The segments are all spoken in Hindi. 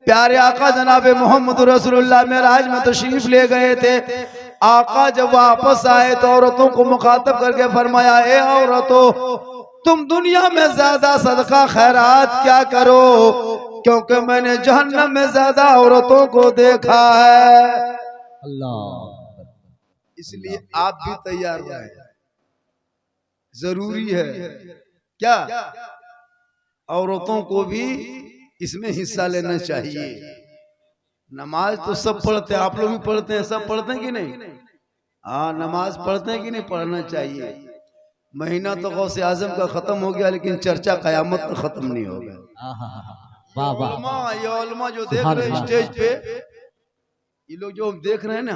प्यारे आका जनाबे मोहम्मद रसूलुल्लाह मेराज में तशरीफ ले गए थे। आका जब वापस आए तो औरतों को मुखातब करके फरमाया, ए औरतों, तुम दुनिया में ज्यादा सदका खैरात क्या करो, क्योंकि मैंने जहन्नम में ज्यादा औरतों को देखा है। अल्लाह, इसलिए आप भी तैयार रहें, जरूरी है क्या, औरतों को भी इसमें हिस्सा लेना चाहिए। नमाज तो सब पढ़ते हैं, आप लोग भी पढ़ते हैं, सब पढ़ते हैं कि नहीं? हाँ, नमाज पढ़ते हैं कि नहीं? पढ़ना चाहिए। महीना तो गौसे आजम का खत्म हो गया, लेकिन चर्चा कयामत तक खत्म नहीं होगा। ये उलमा जो देख रहे हैं स्टेज पे, ये लोग जो देख रहे हैं ना,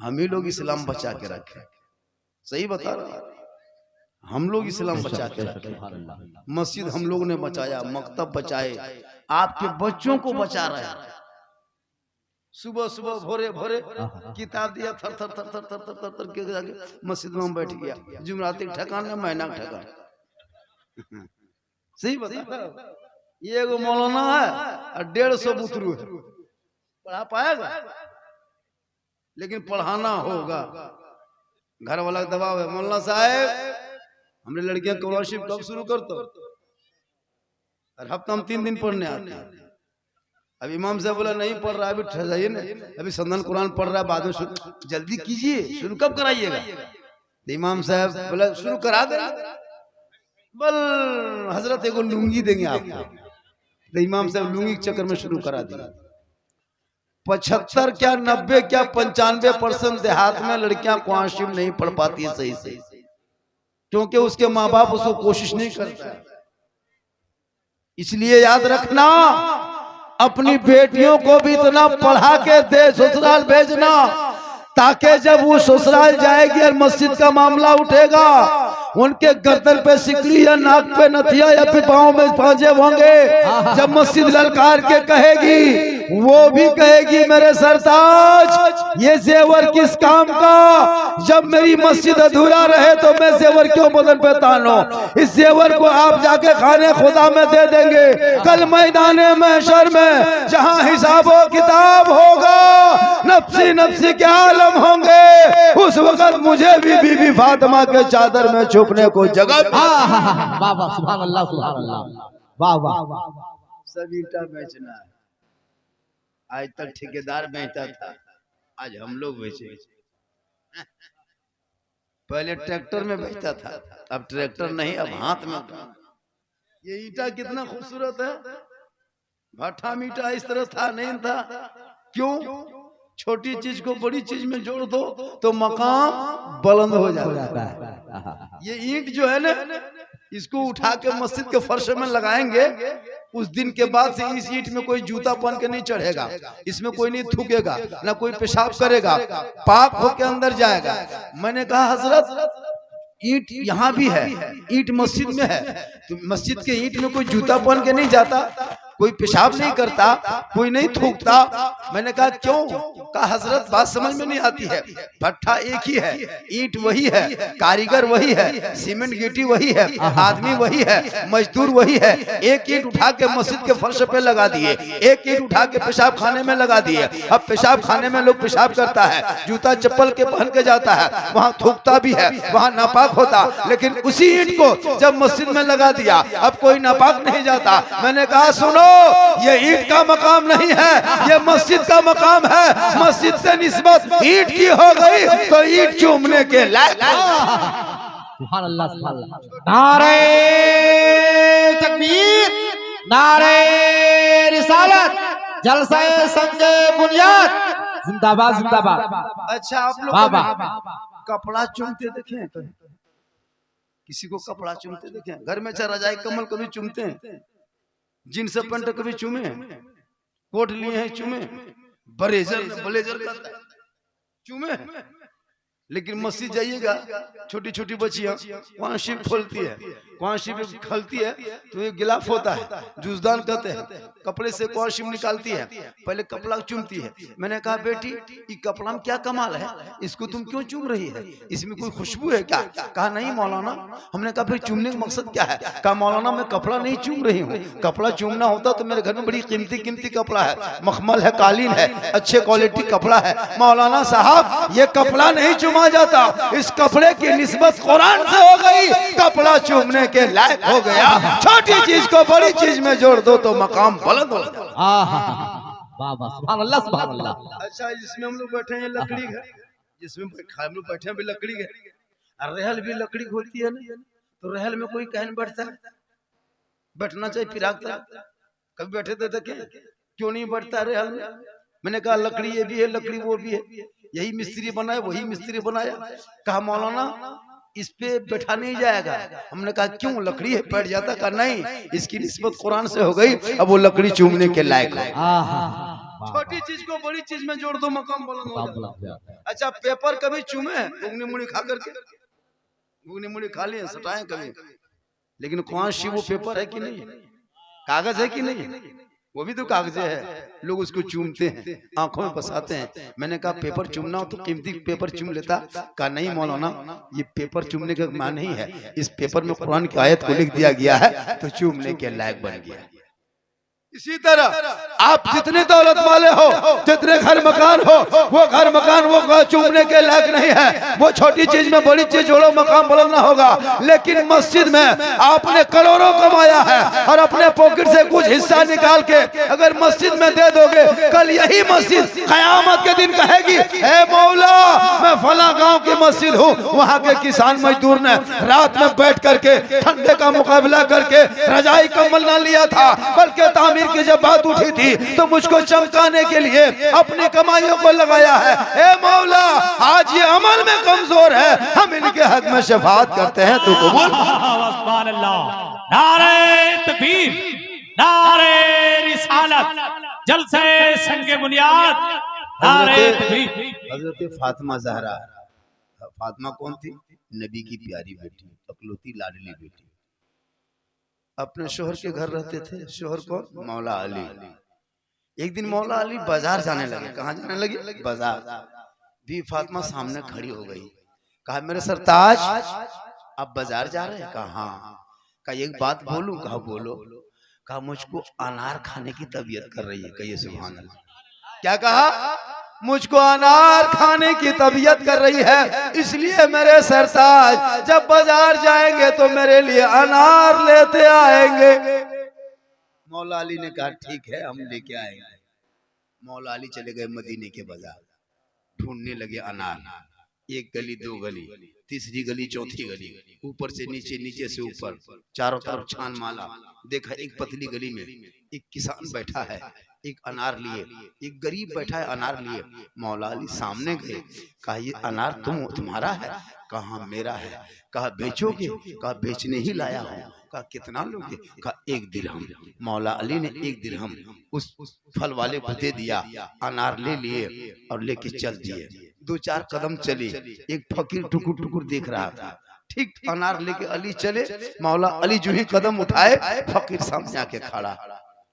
हम ही लोग इस्लाम बचा के रखे। सही बता रहा, हम लोग इस्लाम बचा के रखे। मस्जिद हम लोग ने बचाया, मकतब बचाए, आपके बच्चों को बचा रहे हैं। सुबह सुबह भोरे भोरे किताब दिया, थर थर थर थर थर थर थर थर के जाके मस्जिद में बैठ गया। जुमराती ठकान है, महीना ठकान। सही बता, ये एगो मौलाना है और 150 बुतरू है, पढ़ा पाएगा? लेकिन पढ़ाना होगा, घर वाला का दबाव है। मौलाना साहब, हमने लड़कियां स्कॉलरशिप कब शुरू करते, और हफ्ता में 3 दिन पढ़ने आते हैं। अब इमाम साहब बोला नहीं पढ़ रहा, अभी ठहर जाइए ना, अभी संदन कुरान पढ़ रहा है, बाद में जल्दी कीजिए, शुरू कब कराइएगा? इमाम साहब बोला शुरू करा दे, बल हजरत एगो लुंगी देंगे आपको। तो इमाम साहब लुंगी के चक्कर में शुरू करा दिया। 75 क्या 90 क्या 95% देहात में लड़कियां कुरान नहीं पढ़ पाती है सही से, क्योंकि उसके माँ बाप उसको कोशिश नहीं करता है। इसलिए याद रखना, अपनी बेटियों को भी इतना पढ़ा के दे ससुराल भेजना, ताकि जब वो ससुराल जाएगी और मस्जिद का मामला उठेगा, उनके गर्दन पे सिकली या नाक पे नथिया या फिर पाँव में पांजे होंगे। जब मस्जिद ललकार के कहेगी, वो भी कहेगी मेरे सरताज ये जेवर किस काम का, जब मेरी मस्जिद अधूरा रहे तो मैं जेवर क्यों बदन पे तानो। इस जेवर को आप जाके खाने खुदा में दे देंगे। कल मैदाने महशर में जहां हिसाबो किताब होगा, नफ्सी नफ्सी के आलम होंगे, उस वक्त मुझे भी बीबी फातिमा के चादर में छुपने को जगह। वाह, सुभान अल्लाह, सुभान अल्लाह, वाह वाह। सब ईंटा बेचना है, आज तक ठेकेदार बेचता था, आज हम लोग बेचे। पहले ट्रैक्टर में बेचता था, अब ट्रैक्टर नहीं, अब हाथ में। ये ईंटा कितना खूबसूरत है, भट्ठा मीठा इस तरह था नहीं था। क्यों? छोटी चीज को बड़ी चीज में जोड़ दो तो मकाम बुलंद हो जाता है। ये ईंट जो है ना, इसको उठा के मस्जिद के फर्श में लगाएंगे, उस दिन के बाद से इस ईंट में कोई जूता पहन के नहीं चढ़ेगा, इसमें कोई नहीं थूकेगा, ना कोई पेशाब करेगा, पाक होके अंदर जाएगा। मैंने कहा हजरत ईंट यहाँ भी है, ईंट मस्जिद में है, तो मस्जिद के ईंट में कोई जूता पहन के नहीं जाता, कोई पेशाब नहीं करता, कोई नहीं थूकता। मैंने कहा क्यों? कहा हजरत बात समझ में नहीं आती है, भट्ठा एक ही है, ईंट वही है, कारीगर वही है, सीमेंट गिट्टी वही है, आदमी वही है, मजदूर वही है। एक ईंट उठा के मस्जिद के फर्श पे लगा दिए, एक ईंट उठा के पेशाब खाने में लगा दिए। अब पेशाब खाने में लोग पेशाब करता है, जूता चप्पल के पहन के जाता है, वहाँ थूकता भी है, वहाँ नापाक होता, लेकिन उसी ईंट को जब मस्जिद में लगा दिया, अब कोई नापाक नहीं जाता। मैंने कहा सुनो, ये ईंट का मकाम नहीं है, ये मस्जिद का मकाम है। मस्जिद से निस्बत ईंट की हो गई तो ईंट चूमने के लायक। सुभान अल्लाह, सुभान अल्लाह। नारे तकबीर, नारे रिसालत, जलसाए संगे बुनियाद, जिंदाबाद जिंदाबाद। अच्छा, आप लोग कपड़ा चूमते देखे? किसी को कपड़ा चूमते देखे? घर में चाहे रजाई कम्बल कभी चूमते हैं, जींस पैंट कभी चूमे, कोट लिए हैं चूमे, ब्लेजर चूमे, लेकिन मस्जिद जाइएगा, छोटी छोटी बच्चियां वहां शिव खोलती है, वहां शिव खलती है, तो ये गिलाफ होता है, जूसदान कहते हैं, कपड़े से कौन शिव निकालती है, पहले कपड़ा चूमती है। मैंने कहा बेटी ये कपड़ा में क्या कमाल है, इसको तुम क्यों चूम रही है, इसमें कोई खुशबू है क्या? कहा नहीं मौलाना। हमने कहा फिर चूमने का मकसद क्या है? कहा मौलाना मैं कपड़ा नहीं चूम रही हूँ, कपड़ा चूमना होता तो मेरे घर में बड़ी कीमती कीमती कपड़ा है, मखमल है, कालीन है, अच्छे क्वालिटी कपड़ा है। मौलाना साहब ये कपड़ा नहीं चूमा जाता, इस कपड़े की निस्बत कुरान से हो गई, कपड़ा चूमने के लायक हो गया। छोटी चीज को बड़ी चीज में जोड़ दो तो मकाम बुलंद हो जाता। वाह वाह सुभान अल्लाह सुभान अल्लाह। अच्छा जिसमें हम लोग बैठे हैं लकड़ी घर, जिसमें हम लोग बैठे हैं भी लकड़ी घर, और रहल भी लकड़ी होती है ना, तो रहल में कोई कहन बैठता है, बैठना चाहिए फिराक, कभी बैठे थे देखे क्यों नहीं बैठता रहल में? मैंने कहा लकड़ी ये भी है, लकड़ी वो भी है, यही मिस्त्री बनाया वही मिस्त्री बनाया। कहा मौलाना इस पे बैठा नहीं जाएगा। हमने कहा क्यों, लकड़ी है बैठ जाता? कहा नहीं, इसकी निस्बत कुरान से हो गई, अब वो लकड़ी चूमने के लायक है। छोटी चीज को बड़ी चीज में जोड़ दो मकाम बुलंद हो जाता है। अच्छा पेपर कभी चूमे घुगनी मुड़ी खा करके, घुगनी मुड़ी खा लिए सटाए कभी, लेकिन कुरान शिव वो पेपर है कि नहीं, कागज है कि नहीं? वो भी तो कागजे है, लोग उसको चूमते हैं, आंखों में बसाते हैं। मैंने कहा पेपर चूमना हो तो कीमती पेपर चूम लेता। कहा नहीं मौलाना ये पेपर चूमने का मान नहीं है, इस पेपर में कुरान की आयत को लिख दिया गया है तो चूमने के लायक बन गया। इसी तरह आप जितने दौलत वाले हो, जितने घर मकान हो, वो घर मकान वो चूमने के लायक नहीं है। वो छोटी चीज में बड़ी चीज जोड़ो मकाम बुलंद ना होगा। लेकिन मस्जिद में आपने करोड़ों कमाया है और अपने पॉकेट से कुछ हिस्सा निकाल के अगर मस्जिद में दे दोगे, कल यही मस्जिद कयामत के दिन कहेगी हे मौला मैं फला गांव की मस्जिद हूँ, वहाँ के किसान मजदूर ने रात में बैठ करके ठंडे का मुकाबला करके रजाई कंबल ना लिया था, बल्कि तामीर की जब बात उठी थी तो मुझको चमकाने के लिए अपनी कमाइयों को लगाया है। ए मौला आज ये अमल में कमजोर है, हम इनके हक में शफाअत करते हैं, तू कबूल। सुभान अल्लाह, नारे तकबीर, नारे रिसालत, जलसे संगे बुनियाद, नारे तकबीर। हजरत फातिमा ज़हरा, फातिमा कौन थी? नबी की प्यारी बेटी, अकलौती लाडली बेटी। अपने शोहर के घर रहते थे। शोहर कौन? मौला अली। एक दिन मौला अली बाजार जाने लगे। कहाँ जाने लगे? बाजार। भी फातिमा सामने खड़ी हो गई, कहा मेरे सरताज आप बाजार जा रहे हैं? कहा हाँ। कहा एक बात बोलूं? कहा बोलो। कहा मुझको अनार खाने की तबीयत कर रही है। कहिए सुभान अल्लाह। क्या कहा? मुझको अनार खाने की तबीयत कर रही है, इसलिए मेरे सरताज जब बाजार जाएंगे तो मेरे लिए अनार लेते आएंगे। मौला अली ने कहा ठीक है हम लेके आएंगे। मौला अली चले गए मदीने के बाजार, ढूंढने लगे अनार। एक गली, दो गली, तीसरी गली, चौथी गली, ऊपर से नीचे, नीचे से ऊपर, चारों तरफ छान माला। देखा एक पतली गली में एक किसान बैठा है, एक अनार लिए, एक गरीब बैठा है अनार लिए। मौला अली सामने गए, कहा ये अनार तुम्हारा है? कहा मेरा है। कहा बेचोगे? कहा बेचने ही लाया हूँ। कहा कितना लोगे? कहा 1 दिरहम। मौला अली ने 1 दिरहम उस फल वाले को दे दिया, अनार ले लिए और लेके चल दिए। 2-4 कदम चली, एक फकीर टुकुर टुकुर देख रहा था। ठीक अनार लेके अली चले, मौला अली जो ही कदम उठाए फकीर सामने आके खड़ा।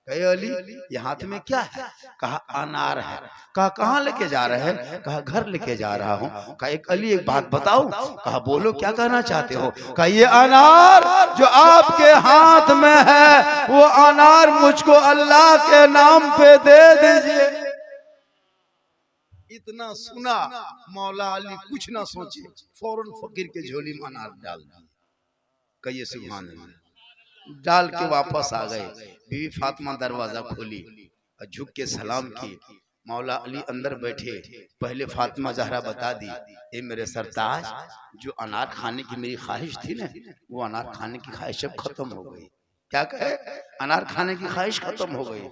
कहे अली ये हाथ में क्या है? कहा अनार है। कहा कहाँ लेके जा रहे हैं? कहा घर लेके जा रहा हूँ। कहा एक अली एक बात बताओ। कहा बोलो क्या कहना चाहते हो? कहा ये अनार जो आपके हाथ में है वो अनार मुझको अल्लाह के नाम पे दे दीजिए। इतना सुना मौला अली कुछ ना सोचे, फौरन फकीर के झोली में अनार डाल दिया। कहिए सुभान अल्लाह। डाल के वापस आ गए। बीवी फातिमा दरवाजा खोली और झुक के सलाम की। मौला अली अंदर बैठे। पहले फातिमा ज़हरा बता दी, ए मेरे सरताज जो अनार खाने की मेरी ख्वाहिश थी ना, वो अनार खाने की ख्वाहिश अब खत्म हो गई। क्या कहे? अनार खाने की ख्वाहिश खत्म हो गई।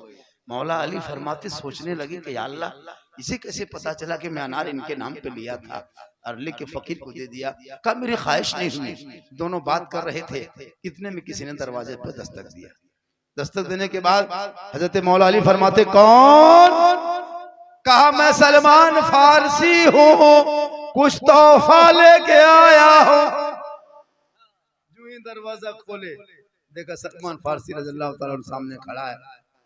मौला अली फरमाते सोचने लगे कि या अल्लाह इसे कैसे पता चला कि मैं अनार इनके नाम पे लिया था और लेके फकीर को दे दिया। कहा मेरी ख्वाहिश नहीं हुई। दोनों बात कर रहे थे, इतने में किसी ने दरवाजे पर दस्तक दिया। दस्तक देने के बाद हजरत मौला अली फरमाते कौन? कहा मैं सलमान फारसी हूँ, कुछ तोहफा लेके आया हो। जो ही दरवाजा खोले देखा सलमान फारसी रज़ियल्लाहु ताला अन्हु सामने खड़ा है,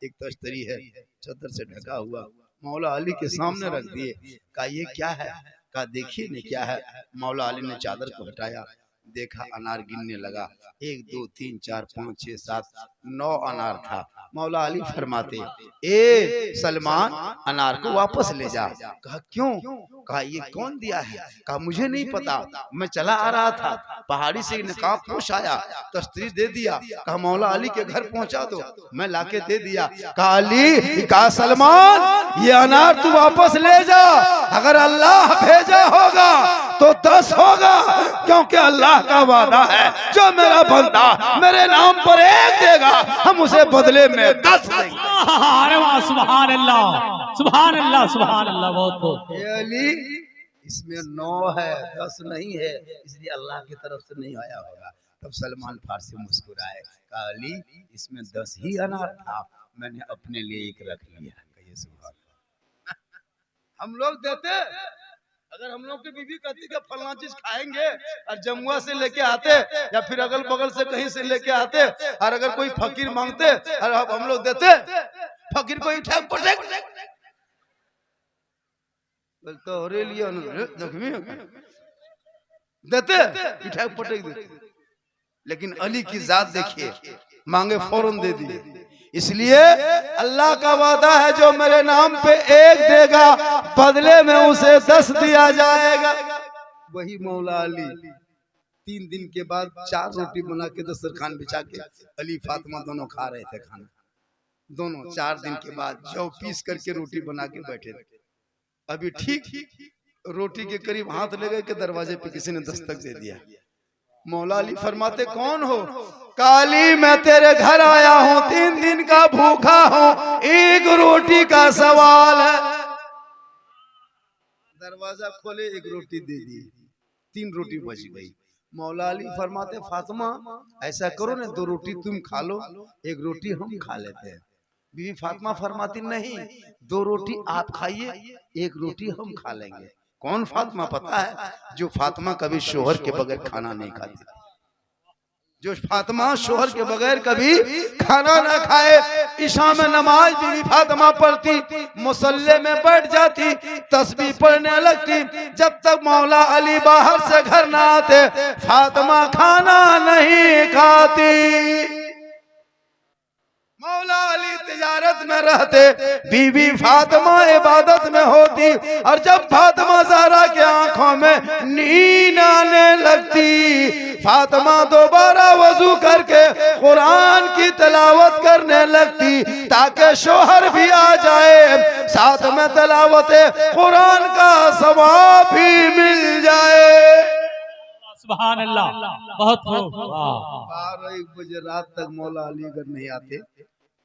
एक तश्तरी है चादर से ढका हुआ, मौला अली के सामने रख दिए। कहा ये क्या है? कहा देखिए ने क्या है। मौला अली ने चादर को हटाया, देखा अनार गिनने लगा, 1 2 3 4 5 6 7 9 अनार था। मौला अली फरमाते ए सलमान अनार को वापस ले जा। कहा क्यों? कहा ये कौन दिया है? कहा मुझे नहीं पता, मैं चला आ रहा था, पहाड़ी से नकाब पोश आया, तश्तरी दे दिया। कहा मौला अली के घर पहुंचा दो, मैं लाके दे दिया। कहा अली, कहा सलमान ये अनार तू वापस ले जा, अगर अल्लाह भेजा होगा तो 10 होगा, क्योंकि अल्लाह का वादा है जो मेरा बंदा मेरे नाम पर 1 देगा हम उसे बदले में 10 देंगे। अरे वाह, सुभान अल्लाह, सुभान अल्लाह, सुभान अल्लाह। बहुत बहुत ये अली इसमें 9 है, 10 नहीं है, इसलिए अल्लाह की तरफ से नहीं आया होगा। तब सलमान फारसी मुस्कुराए, कहा अली इसमें 10 ही अनार था, मैंने अपने लिए 1 रख लिया। कहिए सुभान अल्लाह। हम लोग देते, अगर हम लोग की बीवी कहती कि फलना चीज खाएंगे और जमुआ से लेके आते या फिर अगल बगल से कहीं से लेके आते, और अगर कोई फकीर मांगते और हम लोग देते, फकीर को ठग पटक तो हो रे लिया जख्मी देते, ठग पटक देते। लेकिन अली की जात देखिए, मांगे फौरन दे दिए। इसलिए अल्लाह का वादा है जो मेरे नाम पे 1 देगा बदले में उसे 10 दिया जाएगा। वही मौला अली 3 दिन के बाद 4 रोटी बना के दस्तरखान बिछा के अली फातिमा दोनों खा रहे थे खाना। दोनों 4 दिन के बाद जौ पीस करके रोटी बना के बैठे थे। अभी ठीक रोटी के करीब हाथ लगे कि दरवाजे पे किसी ने दस्तक दे दिया। मौला अली फरमाते कौन हो? काली मैं तेरे घर आया हूँ, 3 दिन का भूखा हूँ, 1 रोटी का सवाल है। दरवाजा खोले, 1 रोटी दे दी, 3 रोटी बच गई। मौला अली फरमाते फातिमा ऐसा करो ना, 2 रोटी तुम खा लो, 1 रोटी हम खा लेते हैं। बीवी फातिमा फरमाती नहीं, 2 रोटी आप खाइए, 1 रोटी हम खा लेंगे। कौन फातिमा? पता है जो फातिमा कभी शोहर के बगैर खाना नहीं खाती, जो फातिमा शोहर के बगैर कभी खाना ना खाए। ईशा में नमाज बीवी फातिमा पढ़ती, मुसल्ले में बैठ जाती, तस्बीह पढ़ने लगती। जब तक मौला अली बाहर से घर ना आते फातिमा खाना नहीं खाती। मौला अली तिजारत में रहते, बीवी फातिमा इबादत में होती। और जब फातिमा ज़हरा के आंखों में नींद आने लगती, फातिमा दोबारा वजू करके कुरान की तिलावत करने लगती ताकि शोहर भी आ जाए, साथ में तिलावत कुरान का सवाब भी मिल जाए। सुभान अल्लाह। बहुत बहुत 12-1 बजे रात तक मौला अली अगर नहीं आते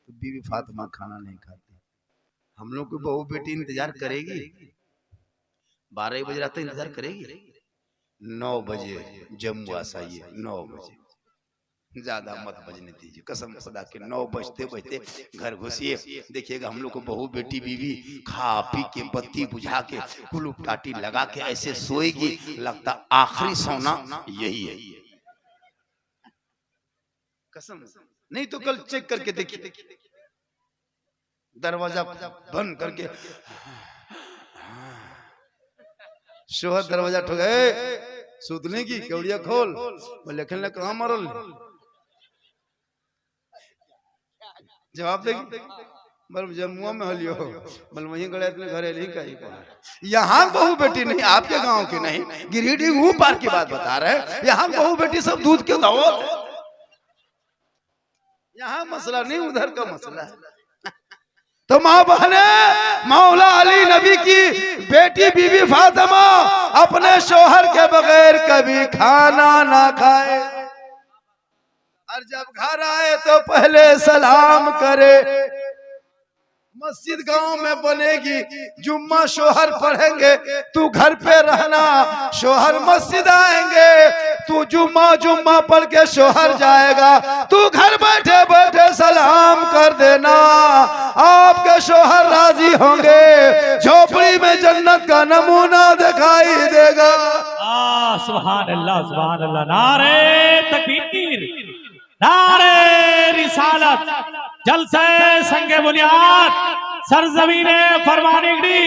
तो बीवी फातिमा खाना नहीं खाती। हम लोग को बहू बेटी इंतजार करेगी, 12 बजे रात तक इंतजार करेगी। 9 बजे जम्मू आसाइए, 9 बजे, ज्यादा मत बजने दीजिए, कसम खुदा के 9 बजते बजते घर घुसिए। देखिएगा हम लोग को बहू बेटी बीवी खा पी के बत्ती बुझा के कुलूप टाटी लगा के ऐसे सोएगी, लगता आखिरी सोना यही है। कसम नहीं तो कल चेक करके देखिए, दरवाजा बंद करके शोहर दरवाजा ठोके, सुतने की केवड़िया खोल, लेकिन ले कहाँ मरल, जवाब देगी बल जम्मुआ में हलियो बल वहीं गए अपने घरे नहीं कहीं पर। यहाँ बहू बेटी नहीं, आपके गांव की नहीं, गिरिडीह वो पार की बात बता रहे हैं। यहाँ बहू बेटी सब दूध के दावत, यहाँ मसला नहीं उधर का मसला है। तो माँ बहने, मौला अली नबी की बेटी बीवी फातिमा अपने शोहर के बगैर कभी खाना ना खाए, और जब घर आए तो पहले सलाम करे। मस्जिद गांव में बनेगी, जुम्मा शोहर पढ़ेंगे, तू घर पे रहना, शोहर मस्जिद आएंगे तू जुम्मा पढ़ के शोहर जाएगा, तू घर बैठे बैठे सलाम कर देना, आपके शोहर राजी होंगे, झोपड़ी में जन्नत का नमूना दिखाई देगा। सुभान अल्लाह, नारे तकबीर, नारे रिसालत, जलसे संगे बुनियाद, सरजमीने फरमानिगरी,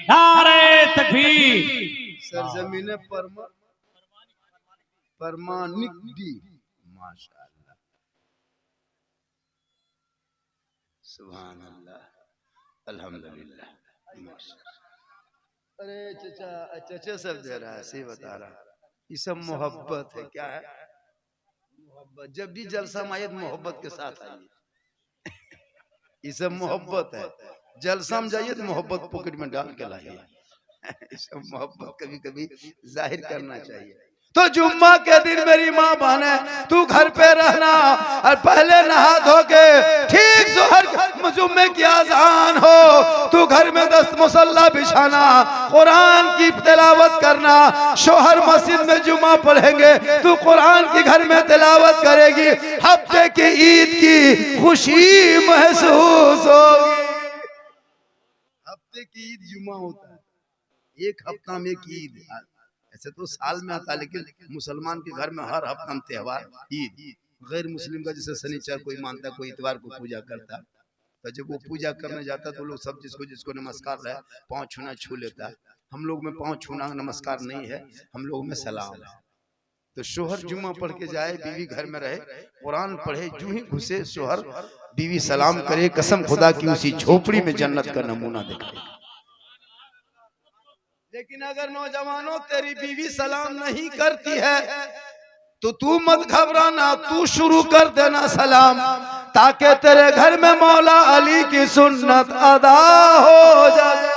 नारे तकबीर, सरजमीने परमानिगरी, माशाअल्लाह, सुभान अल्लाह, अल्हम्दुलिल्लाह। अरे चचा सब दे रहा है, सही बता रहा, ये सब मोहब्बत है। क्या है मोहब्बत? जब भी जलसा मायत मोहब्बत के साथ आइए, ये सब मोहब्बत है। जलसा में जाइए तो मोहब्बत पॉकेट में डाल के लाइए। ये सब मोहब्बत कभी कभी जाहिर करना चाहिए। तो जुम्मा के दिन मेरी माँ बहने, तू घर पे रहना और पहले नहा धो के ठीक जोहर जुम्मे की अज़ान हो, तू घर में दस्त मुसल्ला बिछाना, कुरान की तिलावत करना। शोहर मस्जिद में जुम्मा पढ़ेंगे, तू कुरान की घर में तिलावत करेगी, हफ्ते की ईद की खुशी महसूस होगी। हफ्ते की ईद जुम्मा होता है, एक हफ्ता में एक ईद। ऐसे तो साल में आता, लेकिन मुसलमान के घर में हर हफ्ता में त्योहार ईद। गैर मुस्लिम का जैसे शनिचर कोई मानता, कोई इतवार को पूजा करता, तो जब वो पूजा करने जाता तो लोग सब जिसको नमस्कार है पाँव छूना छू लेता है। हम लोग में पाँव छूना नमस्कार नहीं है, हम लोग में सलाम है। तो शोहर जुम्मा पढ़ के जाए, बीवी घर में रहे, कुरान पढ़े, जू ही घुसे शोहर बीवी सलाम करे, कसम खुदा की उसी झोपड़ी में जन्नत का नमूना दिखाए। लेकिन अगर नौजवानों तेरी बीवी सलाम नहीं करती है तो तू मत घबराना, तू शुरू कर देना सलाम, ताकि तेरे घर में मौला अली की सुन्नत अदा हो जाए।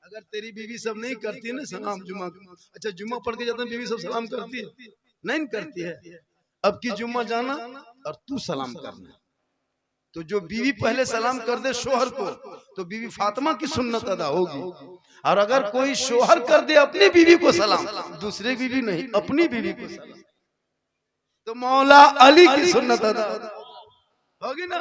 अगर तेरी बीवी सब नहीं करती है ना सलाम जुम्मा, अच्छा जुम्मा पढ़ के जाते हैं बीवी सब सलाम करती है? नहीं करती है। अब की जुम्मा जाना और तू सलाम करना। तो जो बीवी पहले सलाम कर दे शोहर को, तो बीवी फातिमा की सुन्नत अदा होगी। और अगर कोई शोहर कर दे अपनी बीवी को सलाम, दूसरे बीवी नहीं, अपनी बीवी को सलाम, तो मौला अली की सुन्नत अदा होगी ना।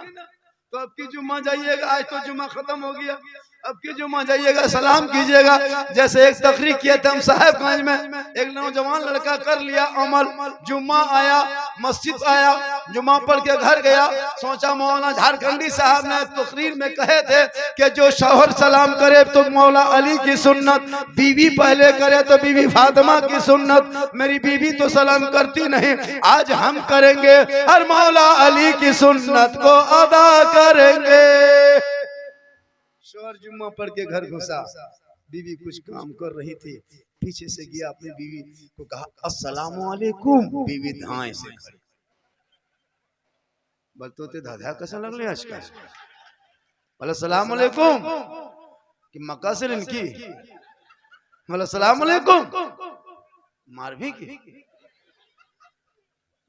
तो अब की जुम्मा जाइएगा, आज तो जुम्मा खत्म हो गया, अब की जुम्मा जाइएगा सलाम कीजिएगा। जैसे एक तकरीर किए थे हम साहेबगंज में, एक नौजवान लड़का कर लिया अमल, जुम्मा आया, मस्जिद आया, जुम्मा पढ़ के घर गया, सोचा मौलाना झारखंडी साहब ने तकरीर में कहे थे कि जो शौहर सलाम करे तो मौला अली की सुन्नत, बीवी पहले करे तो बीवी फातिमा की सुन्नत, मेरी बीवी तो सलाम करती नहीं, आज हम करेंगे और मौला अली की सुन्नत को अदा करेंगे। शोहर जुम्मा पढ़ के घर घुसा, बीवी कुछ काम कर रही थी, पीछे से गया, अपनी बीवी को कहा अस्सलाम वालेकुम, बीवी धाए से खड़ी। बोलते थे दादा कैसा लग रहा है आज का, बोले सलाम वालेकुम कि मक्का से इनकी, बोले सलाम वालेकुम मार भी की,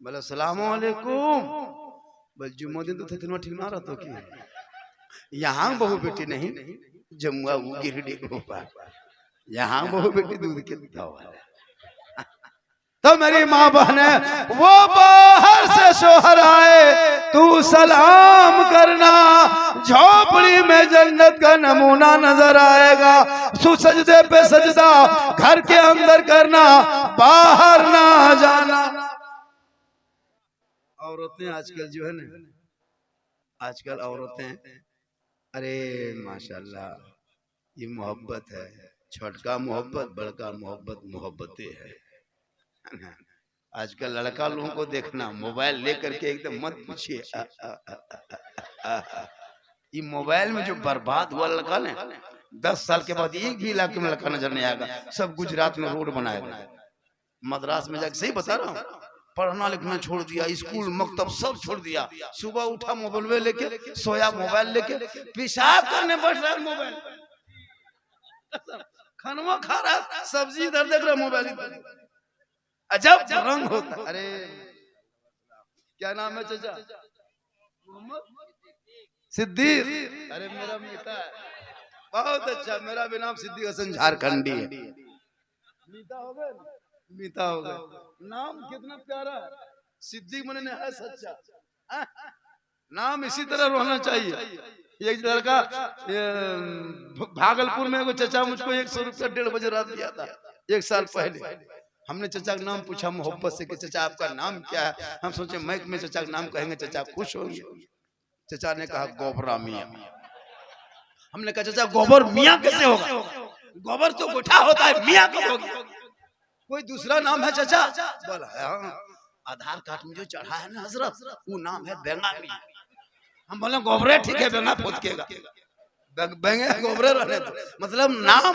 बोले सलाम वालेकुम, बोले जुम्मा दिन तो थे ठीक ना रहा तो की यहाँ बहु बेटी नहीं, जमुआ वो गिरडी गोपाल, यहाँ बहु बेटी दूध के वाला। तो मेरी माँ बहने, वो बाहर से शोहर आए, तू सलाम करना, झोपड़ी में जन्नत का नमूना नजर आएगा। सजदे पे सजदा घर के अंदर करना, बाहर ना जाना। औरतें आजकल जो है ना, आजकल औरतें, अरे माशाल्लाह, ये मोहब्बत है, छोटका मोहब्बत, बड़का मोहब्बत, मोहब्बतें है। आजकल लड़का लोगों को देखना, मोबाइल लेकर के एकदम मत पूछिए, ये मोबाइल में जो बर्बाद हुआ लड़का ने, 10 साल के बाद एक भी इलाके में लड़का नजर नहीं आएगा। सब गुजरात में रोड बनाएगा, मद्रास में जाके, सही बता रहा हूँ, पढ़ना लिखना छोड़ दिया, स्कूल मकतब सब छोड़ दिया, सुबह उठा मोबाइल लेके, सोया मोबाइल लेके, पेशाब करने बैठ रहा है मोबाइल, खाना खा रहा, सब्जी इधर देख रहा, मोबाइल इधर। अजब रंग होता। अरे क्या नाम है चाचा? सिद्दीक। अरे मेरा मीठा है, बहुत अच्छा, मेरा भी नाम सिद्दीक हसन झारखंडी है। मीठा हो गए, मीता हो गए। नाम कितना प्यारा है, सिद्दीक मने है सच्चा। नाम इसी तरह रहना चाहिए। एक लड़का भागलपुर में, एगो चचा मुझको 100 रुपया 1:30 बजे रात दिया था 1 साल पहले। हमने चचा का नाम पूछा मोहब्बत से कि चचा आपका नाम क्या है। हम सोचे मैक में चचा का नाम कहेंगे चचा खुश होंगे। चचा ने कहा गोबरा मियाँ। हमने कहा चचा गोबर मियाँ कैसे होगा, गोबर तो गोठा होता है, मियाँ कब होगा, कोई दूसरा नाम है चचा? बोला हाँ, आधार कार्ड में जो चढ़ा है ना हजरत, वो नाम है बेंगा मियाँ। हम बोले गोबरे ठीक है, बेंगा फुदकेगा, बेंगे गोबरे रहने दो, मतलब नाम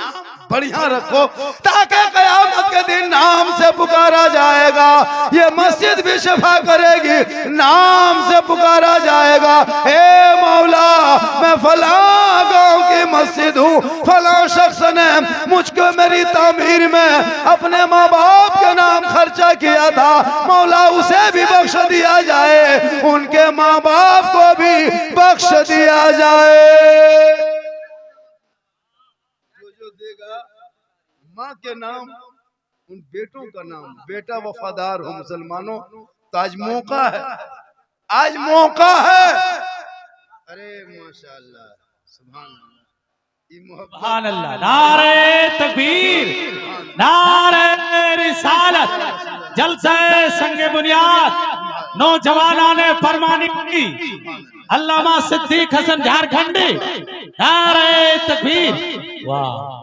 बढ़िया रखो ताकि कयामत के दिन नाम से पुकारा जाएगा। ये मस्जिद भी शफा करेगी, नाम से पुकारा जाएगा। हे मौला मैं फला गांव की मस्जिद हूँ, फला शख्स ने मुझको मेरी तामीर में अपने माँ बाप के नाम खर्चा किया था, मौला उसे भी बख्श दिया जाए, उनके माँ बाप को भी बख्श दिया जाए। देगा माँ के नाम, उन बेटों का नाम, बेटा वफादार हो मुसलमानों। तो आज मौका है, आज मौका है। अरे माशाअल्लाह, सुभान अल्लाह, नारे तकबीर, नारे रिसालत, जलसे संगे बुनियाद, नौजवानों ने फरमानी की, अल्लामा सिद्दीक हसन झारखंडी, नारे तकबीर। वाह,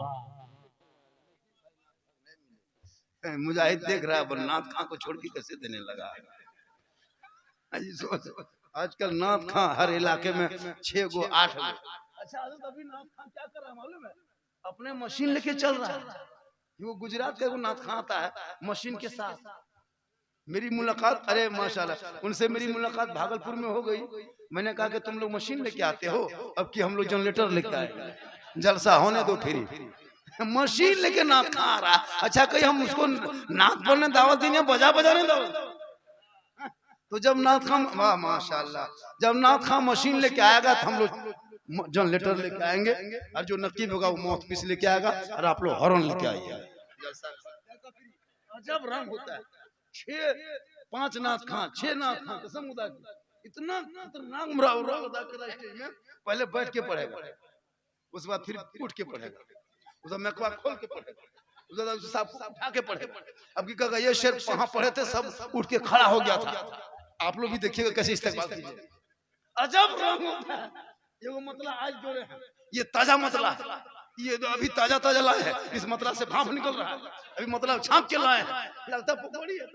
मुजाहिद देख रहा है, नाथ खां को छोड़ के कैसे देने लगा। आजकल नाथ खां हर इलाके में 6 गो 8 गो। अच्छा अभी नाथ खां क्या कर रहा है मालूम है? अपने मशीन लेके चल रहा है। वो गुजरात का एगो नाथ खां आता है मशीन के साथ। मेरी मुलाकात, अरे माशाल्लाह, उनसे मेरी मुलाकात भागलपुर में हो गई। मैंने कहा कि तुम लोग मशीन लेके आते हो, अब कि हम लोग जनरेटर लेके आए, जलसा होने दो फिर। मशीन लेके नाथ खां आ रहा। अच्छा कहीं हम उसको नाथ पढ़ने दावत देंगे, बजा बजाने दावत? तो जब नाथ खां, वाह माशाल्लाह, जब नाथ खां मशीन लेके आएगा तो हम लोग जनरेटर लेके आएंगे, और जो नकीब होगा वो माउथ पीस लेके आएगा, और आप लोग हॉर्न लेके आइए। जब रंग होता है 5 नाथ खां, 6 नाथ खां, कसम खुदा की, इतना खतरनाक स्टेज में पहले बैठ के पढ़ेगा, उसके बाद फिर उठ के पढ़ेगा, उधर मैकवा खोल के पढ़ेगा, उधर सब उठा के पढ़ेगा। अब की कहा ये शेर वहां पढ़े थे, सब उठ के खड़ा हो गया था। आप लोग भी देखिएगा कैसे इस्तेमाल कीजिए। अजब रंग होता है। ये वो मतला आज जोड़े हैं, ये ताजा मतला है, ये तो अभी ताजा ताजा लाए हैं, इस मतला से भाप निकल रहा है, अभी मतलब छाप के लाए हैं, लगता पकौड़ी है।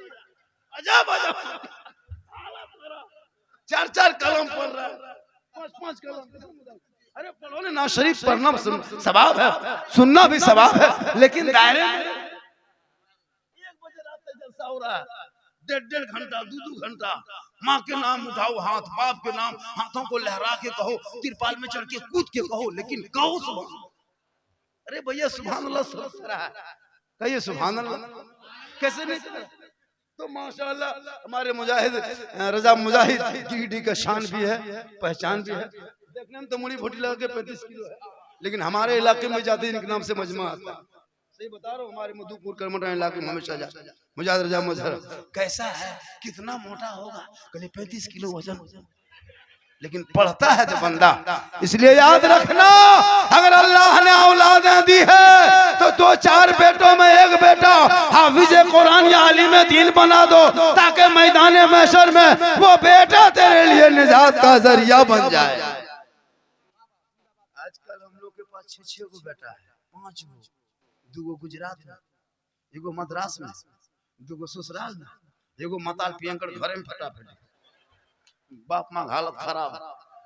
अजब अजब 4-4 कलम पढ़ रहा है, 5-5 कलम। अरे पढ़ो ना, ना शरीफ पढ़ना सवाब है, सुनना भी सवाब है, लेकिन दायरे 1 बजे रात तक जलसा हो रहा है, 1.5 घंटा 2 घंटा। माँ के नाम उठाओ हाथ, बाप के नाम, हाथों को लहरा के कहो, तिरपाल में चढ़ के कूद के कहो, लेकिन कहो सुभान। अरे भैया सुभान अल्लाह सब रहा है, कहिए सुभान अल्लाह, कैसे नहीं करे? तो माशाअल्लाह हमारे मुजाहिद रजा मुजाहिद गिरिडीह का शान भी है, पहचान भी है। देखने में तो मुड़ी भोटी लगा के 35 किलो है, लेकिन हमारे इलाके में जाते इनके नाम से मजमा आता है। सही बता रहा हूँ, हमारे मधुपुर करमटा इलाके में हमेशा जाता है मुजाहिद रजा मजहर। कैसा है, कितना मोटा होगा, कहीं 35 किलो वजन, लेकिन पढ़ता है जो बंदा। इसलिए याद रखना, अगर अल्लाह ने औलादें दी है तो 2-4 बेटों में एक बेटा हाफिज कुरान या आलिम दीन बना दो, ताकि मैदान महशर में वो बेटा तेरे लिए निजात का जरिया बन जाए। आजकल हम लोग के पास 6 गो बेटा है, 5 गो, 2 गो गुजरात में, 1 गो मद्रास में, 2 गो ससुराल में, 1 गो मताल पियंकर घरे में फटाफट। बाप माँ हालत खराब।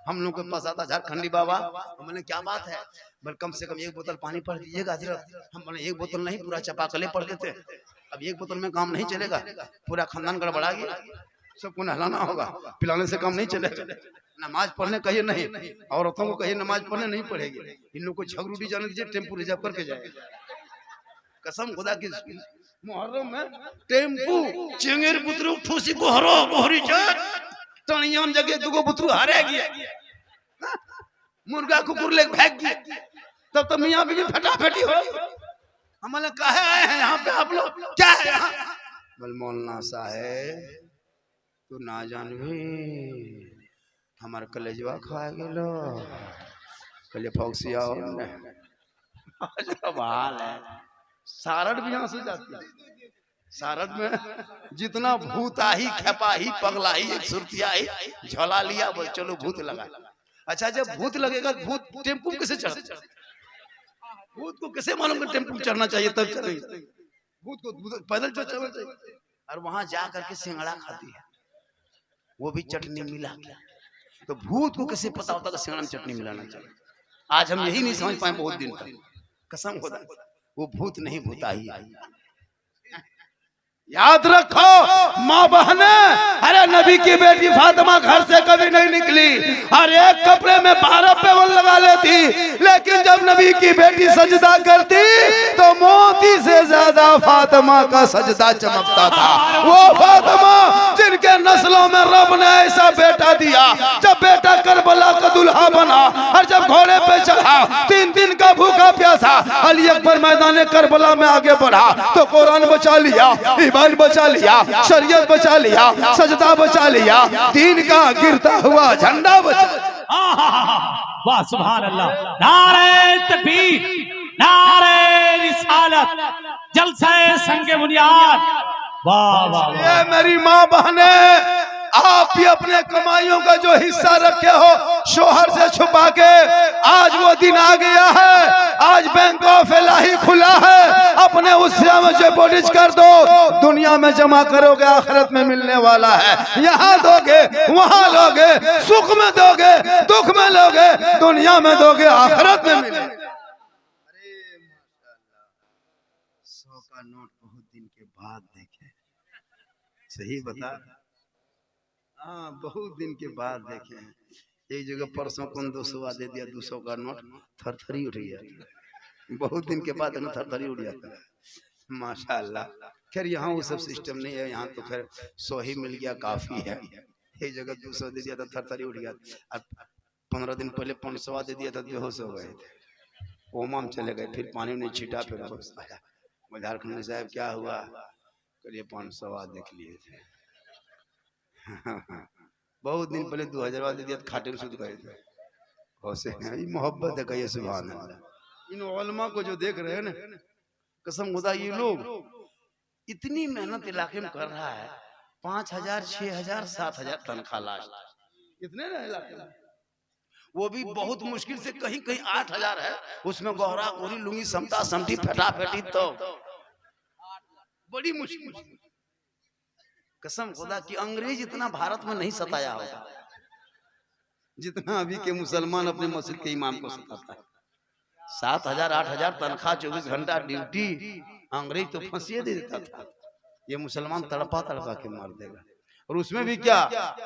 हम लोग के पास आता झारखंडी बाबा, हमने क्या बात है, बल कम से कम 1 बोतल पानी पढ़ लीजिएगा हजरत। हम बोले 1 बोतल नहीं, पूरा चपाकले पढ़ लेते। अब 1 बोतल में काम नहीं चलेगा, पूरा खानदान गड़बड़ा गया, सबको नहलाना होगा, पिलाने से काम नहीं चलेगा। नमाज पढ़ने कहिए नहीं, औरतों को कहिए नमाज पढ़ने नहीं पढ़ेगी। इन लोग को झगरूटी जाने दीजिए, टेम्पू रिजर्व करके जाएगा। कसम खुदा की, मुहर्रम में टेम्पू चेंगेर पुत्रु ठूसी को हरो मोहरी जात टणियाम जगह 2 गो पुत्रु हारे गया, मुर्गा कुकुर ले भाग गया, तब तो मियां बीवी फटाफटी हो। हमने कहे आए हैं यहाँ पे आप लोग, क्या है यहाँ? बोल मौलाना साहेब तू ना जानवी हमार कलेजवा खा गेलो कले फौसिया हो ने हाल है। सारड भी यहाँ से जाती है। सारड में जितना भूत आई खेपाही पगलाई एक सुरतिया आई झोला लिया बोल चलो भूत लगा। अच्छा जब भूत लगेगा भूत टेम्पू कैसे चढ़ता? भूत को कैसे मालूम कि टेम्पू चढ़ना चाहिए तब चलेंगे? भूत को पैदल चलना चाहिए। और वहां जा करके सिंगड़ा खाती है वो भी चटनी मिला के। तो भूत को कैसे पता होता कि सिंगड़ा में चटनी मिलाना चाहिए? आज हम यही नहीं समझ पाए बहुत दिन तक। कसम खुदा वो भूत नहीं भूता ही आई। याद रखो माँ बहने, अरे नबी की बेटी फातिमा घर से कभी नहीं निकली और एक कपड़े में 12 पेवन लगा लेती, लेकिन जब नबी की बेटी सजदा करती तो मोती से ज्यादा फातिमा का सजदा चमकता था। वो फातिमा जिनके नस्लों में रब ने ऐसा बेटा दिया, जब बेटा करबला का दुल्हा बना और जब घोड़े पे चढ़ा 3 दिन का भूखा प्यासा अली अकबर मैदान करबला में आगे बढ़ा तो कुरान बचा लिया, ईमान बचा लिया, शरीयत बचा लिया, सजदा बचा लिया, दीन का गिरता हुआ झंडा बचा। वाह सुभान अल्लाह। नारे तकबीर, नारे रिसालत, जलसा संगे बुनियाद। वाह वाह। ये मेरी माँ बहने, आप भी अपने कमाइयों का जो हिस्सा रखे हो शोहर से छुपा के, आज वो दिन आ गया है। आज बैंक ऑफ इलाही खुला है, अपने उससे डिपॉजिट कर दो, दुनिया में जमा करोगे आखिरत में मिलने वाला है। यहाँ दोगे वहाँ लोगे, सुख में दोगे दुख में लोगे, दुनिया में दोगे आखिरत में मिलेगा। अरे माशाल्लाह, 100 का नोट बहुत दिन के बाद देखे। सही बता, हाँ बहुत दिन के बाद देखे हैं। एक जगह परसों कौन 200 दे दिया, 200 का नोट थरथरी उठ गया। बहुत दिन के बाद ना थरथरी उठ जाता है। माशाल्लाह। खैर यहाँ वो सब सिस्टम नहीं है, यहाँ तो खैर 100 ही मिल गया काफी है। एक जगह 200 दे दिया था थरथरी उठ गया। अब 15 दिन पहले 500 दे दिया था बेहोश हो गए थे, कोमा में चले गए। फिर पानी ने छीटा, फिर मजार खंड साहब क्या हुआ? करिए 500 देख लिए थे। बहुत दिन पहले 2000 दे दिया, खाटे में सुध गए थे। मोहब्बत है कहिए सुभान अल्लाह। इन उलमा को जो देख रहे हैं ना, कसम खुदा ये लोग इतनी मेहनत इलाके में कर रहा है, 5000 6000 7000 तनख्वाह लास्ट, इतने ना इलाके में, वो भी बहुत मुश्किल से कहीं कहीं 8000 है, उसमें गोहरा गोरी लुंगी समता समटी फटा फटी, तो बड़ी मुश्किल। कसम खुदा कि अंग्रेज इतना भारत में नहीं सताया होगा जितना अभी के मुसलमान अपने मस्जिद के इमाम को सताता है। 7000 8000 तनख्वाह, 24 घंटा ड्यूटी, अंग्रेज तो फांसी दे देता था। ये मुसलमान तड़पा तड़पा के मार देगा। और उसमें भी क्या,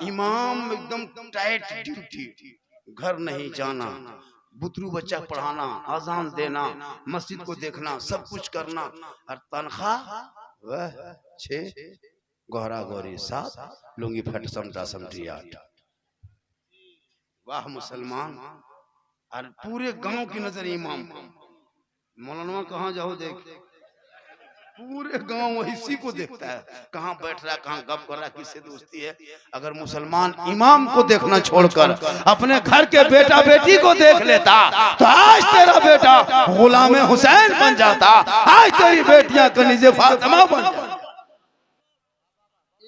इमाम एकदम टाइट ड्यूटी, घर नहीं जाना, बुतरू बच्चा पढ़ाना, अजान देना, मस्जिद को देखना, सब कुछ करना, और तनख्वाह वह 6, गोहरा गोरी 7, लुंगी फट समटा समटी 8। वाह मुसलमान। और पूरे गांव की नजर इमाम को, मौलाना कहाँ जाओ देख, पूरे गांव इसी को देखता है, कहाँ बैठ रहा है, कहाँ गप कर रहा है, किससे दोस्ती है। अगर मुसलमान इमाम को देखना छोड़कर अपने घर के बेटा बेटी को देख लेता तो आज तेरा बेटा गुलाम हुसैन बन जाता, आज तेरी बेटियां कनीज़े फातिमा बन जाती।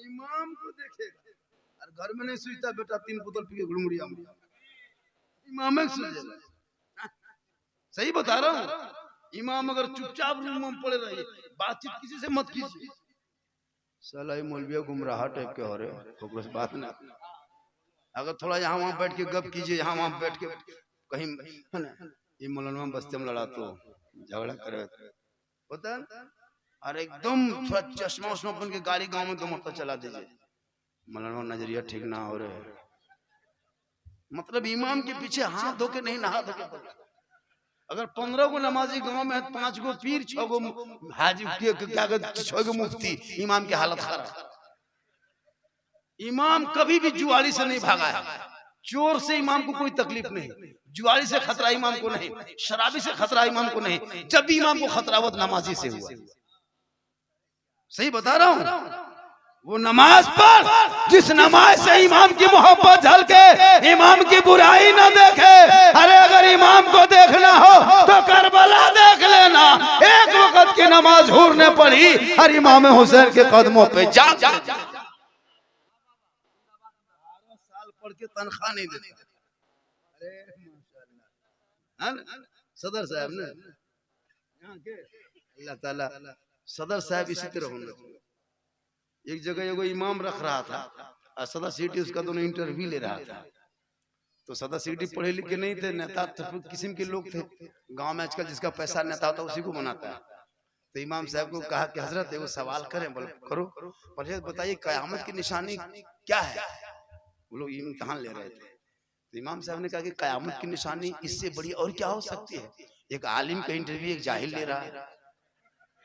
इमाम को देखेगा और घर में नहीं सोचता बेटा 3 बोतल पी के गुड़मुड़िया में, इमाम में सोचेगा। सही बता रहा हूँ। इमाम अगर चुपचाप रूम में पड़े रहिए, बातचीत किसी से मत कीजिए। साला मौलविया गुमराह टाइप के हो रहे, बात ना। अगर थोड़ा यहाँ वहाँ बैठ के गप कीजिए, यहाँ वहाँ बैठ के कहीं ये मौलाना बस्ते में लड़ा तो झगड़ा करे होता है। और एकदम थोड़ा चश्मा उश्मा बन के गाड़ी गांव में 2 मरतबा चला दीजिए, मौलाना नजरिया ठीक ना हो रहे। मतलब इमाम के पीछे हाथ धो के नहीं, नहा धो के। अगर 15 को नमाजी गांव में, 5 को पीर, 6 को हाजी, 6 को मुफ्ती, इमाम की हालत खराब। इमाम कभी भी जुआरी से नहीं भागा है, चोर से इमाम को कोई तकलीफ नहीं, जुआरी से खतरा इमाम को नहीं, शराबी से खतरा इमाम को नहीं, जब भी इमाम को खतरा वो नमाजी से हुआ। सही बता रहा हूं। वो नमाज पर, जिस नमाज से इमाम की मोहब्बत झलके, इमाम की बुराई न देखे। अरे अगर इमाम को देखना हो तो करबला देख लेना। एक वक्त की नमाज हुर ने पढ़ी और इमाम हुसैन के कदमों पे जा साल पढ़ के तनख्वाह नहीं देते। अरे माशाल्लाह, सदर साहब ने यहाँ के अल्लाह ताला सदर साहब इसी तरह होंगे। एक जगह एगो इमाम रख रहा था और सदा सीटी उसका दोनों इंटरव्यू ले रहा था। तो सदा सीटी पढ़े लिखे नहीं थे, नेता किस्म के लोग थे। गांव में आजकल जिसका पैसा नेता होता है उसी को बनाता है। तो इमाम साहब को कहा कि हजरत एगो सवाल करें। बोले करो। पहले बताइए कयामत की निशानी क्या है। वो लोग इम्तिहान ले रहे थे। तो इमाम साहब ने कहा कि कयामत की निशानी इससे बड़ी और क्या हो सकती है। एक आलिम का इंटरव्यू एक जाहिल ले रहा है।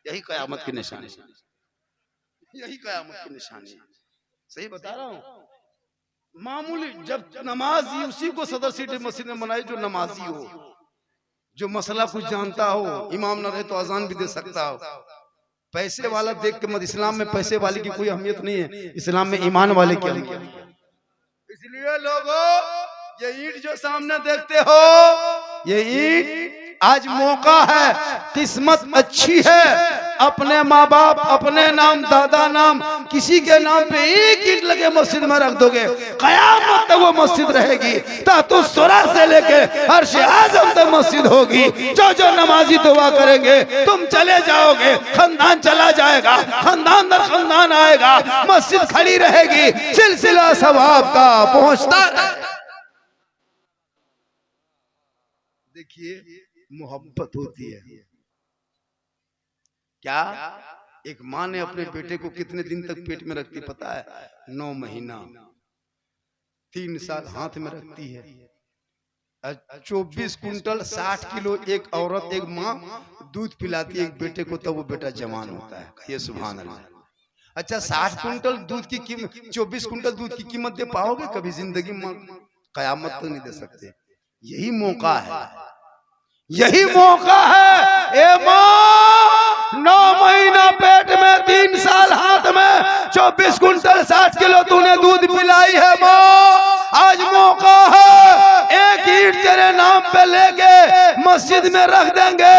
यही कयामत की निशानी, यही कयामत की निशानी। सही बता रहा हूँ। मामूली जब नमाजी उसी को सदर सीट मस्जिद में बनाई जो नमाजी हो, जो मसला कुछ जानता हो। इमाम न रहे तो अजान भी दे सकता हो। पैसे वाला देख के मत, इस्लाम में पैसे वाले की कोई अहमियत नहीं है, इस्लाम में ईमान वाले की अहमियत है। इसलिए लोगों ये ईंट जो सामने देखते हो, ये ईंट आज मौका है, किस्मत अच्छी है। अपने माँ बाप, अपने नाम, दादा नाम, किसी के नाम पे एक ईंट लगे मस्जिद में रख दोगे, कयामत तक वो मस्जिद रहेगी। तातु सुरा से लेके अर्श आज़म तक मस्जिद होगी। जो जो नमाजी दुआ करेंगे तुम चले जाओगे, खानदान चला जाएगा, खानदान दर खानदान आएगा, मस्जिद खड़ी रहेगी, सिलसिला सवाब का पहुंचता रहेगा। देखिए मोहब्बत होती है क्या। एक माँ ने अपने बेटे को कितने दिन तक पेट में रखती पता है? 9 महीना, 3 साल हाथ में रखती है। 24 कुंटल 60 किलो एक औरत, एक माँ दूध पिलाती है एक बेटे को, तब वो बेटा जवान होता है। कहिए सुभान अल्लाह। अच्छा 60 कुंटल दूध की कीमत, 24 कुंटल दूध की कीमत दे पाओगे कभी जिंदगी में? कयामत तक नहीं दे सकते। यही मौका है, यही मौका है। ए माँ 9 महीना पेट में, 3 साल हाथ में, 24 कुंटल 60 किलो तूने दूध पिलाई है माँ। आज मौका है, एक ईंट तेरे नाम पे लेके मस्जिद में रख देंगे।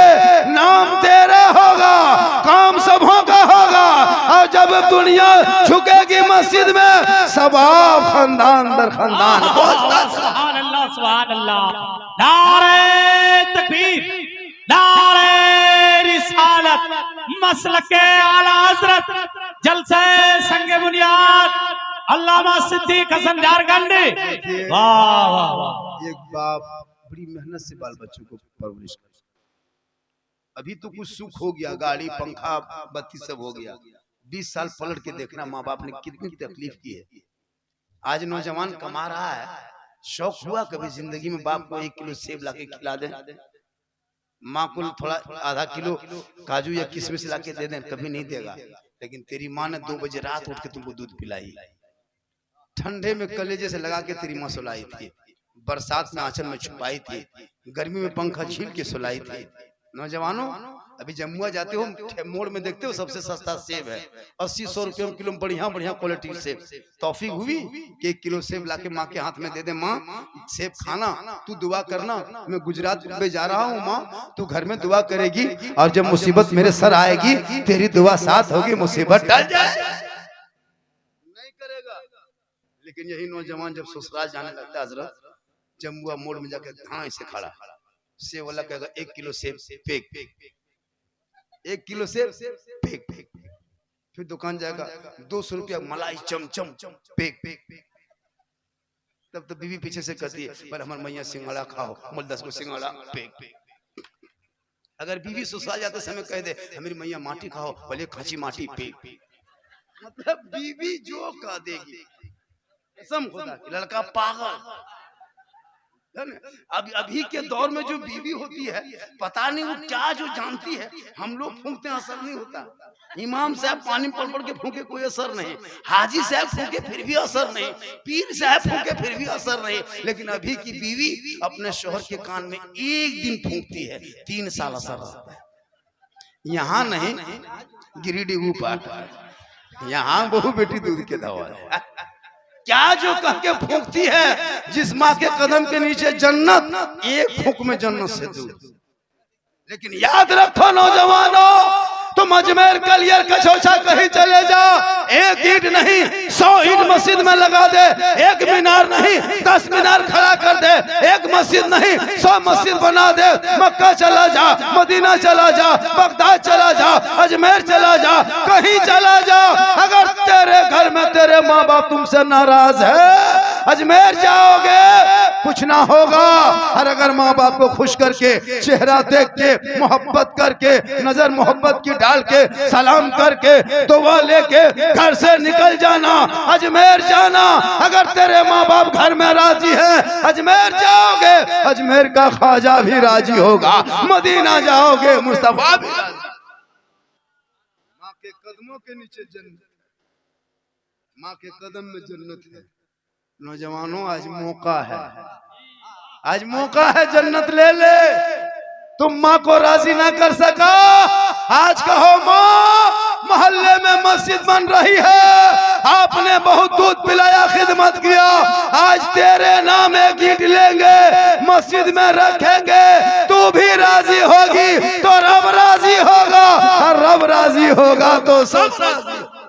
नाम तेरे होगा, काम सबों का होगा। और जब दुनिया झुकेगी मस्जिद में, सवाब खानदान दर खानदान। सुभान अल्लाह, सुभान अल्लाह। नारे तकबीर, नारे रिसालत, मसलके आला हज़रत, जलसे संगे बुनियाद अल्लामा सिद्दीक हसन झारखंडी। वाह वाह वाह। एक बाप बड़ी मेहनत से बाल बच्चों को परवरिश कर, अभी तो कुछ सुख हो गया, गाड़ी पंखा बत्ती सब हो गया। 20 साल पलट के देखना माँ बाप ने कितनी तकलीफ की है। आज नौजवान कमा रहा है, शौक हुआ कभी जिंदगी में बाप को 1 किलो सेब लाके खिला दे, माँ को थोड़ा आधा किलो काजू या किशमिश लाके दे दें, कभी नहीं देगा। लेकिन तेरी माँ ने 2 बजे रात उठ के तुमको दूध पिलाई, ठंडे में कलेजे से लगा के तेरी माँ सुलाई थी, बरसात में आंचल में छुपाई थी, गर्मी में पंखा छील के सुलाई थी। नौजवानों अभी जमुआ जाते हो, मोड़ में देखते हो सबसे सस्ता सेब है, 80-100 रुपये में किलो, बढ़िया बढ़िया क्वालिटी सेब। तौफीक हुई कि 1 किलो सेब लाके माँ के हाथ में दे दे, माँ सेब खाना, तू दुआ करना, मैं गुजरात में जा रहा हूँ माँ, तू घर में दुआ करेगी और जब मुसीबत मेरे सर आएगी तेरी दुआ साथ होगी, मुसीबत टल जाए। नहीं करेगा। लेकिन यही नौजवान जब ससुराल जाने लगता है हजरत, जमुआ मोड़ में जाकर धां से खड़ा, सेब वाला कहेगा 1 किलो सेब फेंक, 1 किलो सेब फेंक, फिर दुकान जाएगा 200 रुपया मलाई चमचम फेंक। तब तो बीवी पीछे से कहती है पर हमारे मैया सिंघाड़ा खाओ, मोल 10 को सिंघाड़ा फेंक। अगर बीवी ससुराल जाते समय कह दे हमारी मैया माटी खाओ, भले खाची माटी फेंक। मतलब बीवी जो कह देगी, कसम खुदा की, लड़का पागल। अब अभी के दौर में जो बीवी होती है पता नहीं वो क्या जो जानती है, हम लोग फूंकते हैं असर नहीं होता, इमाम साहब पानी पड़ के फूंके कोई असर नहीं, हाजी साहब फूंके फिर भी असर नहीं, पीर साहब फूंके फिर भी असर नहीं, लेकिन अभी की बीवी अपने शोहर के कान में एक दिन फूंकती है 3 साल असर रहता है। यहाँ नहीं गिरिडीह ऊपर, यहाँ बहू बेटी दूध के दवा है। क्या जो कह के फूंकती है, जिस माँ के कदम के नीचे जन्नत, एक फूंक में जन्नत से दूर। लेकिन याद रखो नौजवानों, तुम अजमेर कलियर कछोछा कहीं चले जाओ, एक ईंट नहीं 100 ईंट मस्जिद में लगा दे, एक मीनार नहीं 10 मीनार खड़ा कर दे, एक मस्जिद नहीं 100 मस्जिद बना दे, मक्का चला जा, मदीना चला जा, बगदाद चला जा, अजमेर चला जा, कहीं चला जा, अगर तेरे घर में तेरे माँ बाप तुमसे नाराज है, अजमेर जाओगे कुछ ना होगा। और अगर माँ बाप को खुश करके, चेहरा देख के, मोहब्बत करके, नजर मोहब्बत की डाल के, सलाम करके, दुआ लेके घर से निकल जाना, अजमेर जाना। अगर तेरे माँ बाप घर में राजी है, अजमेर जाओगे, अजमेर का ख्वाजा भी राजी होगा, मदीना जाओगे मुस्तफा भी राजी। माँ के कदमों के नीचे जन्नत, माँ के कदम में जन्नत है। नौजवानों आज मौका है, आज मौका है, जन्नत ले ले। तुम माँ को राजी ना कर सका, आज कहो माँ मोहल्ले में मस्जिद बन रही है, आपने बहुत दूध पिलाया, खिदमत किया, आज तेरे नाम एक ईंट लेंगे, मस्जिद में रखेंगे, तू भी राजी होगी तो रब राजी होगा, और रब राजी होगा तो सब राजी।